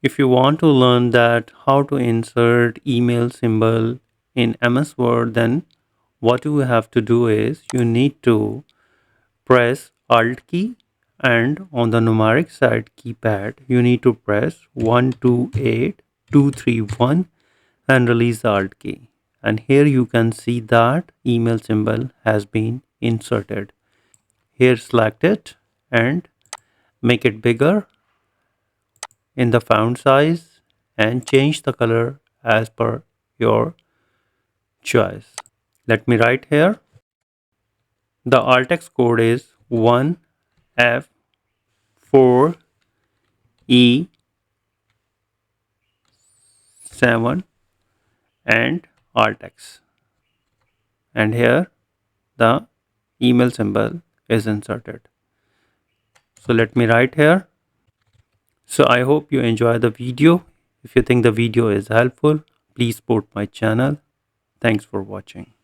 If you want to learn that how to insert email symbol in MS Word, then what you have to do is you need to press Alt key, and on the numeric side keypad you need to press 128 231 and release the Alt key. And here you can see that email symbol has been inserted. Here select it and make it bigger in the font size and change the color as per your choice. Let me write here. The alt-text code is 1F4E7 and alt-text. And here the email symbol is inserted. So let me write here. So I hope you enjoy the video. If you think the video is helpful, please support my channel. Thanks for watching.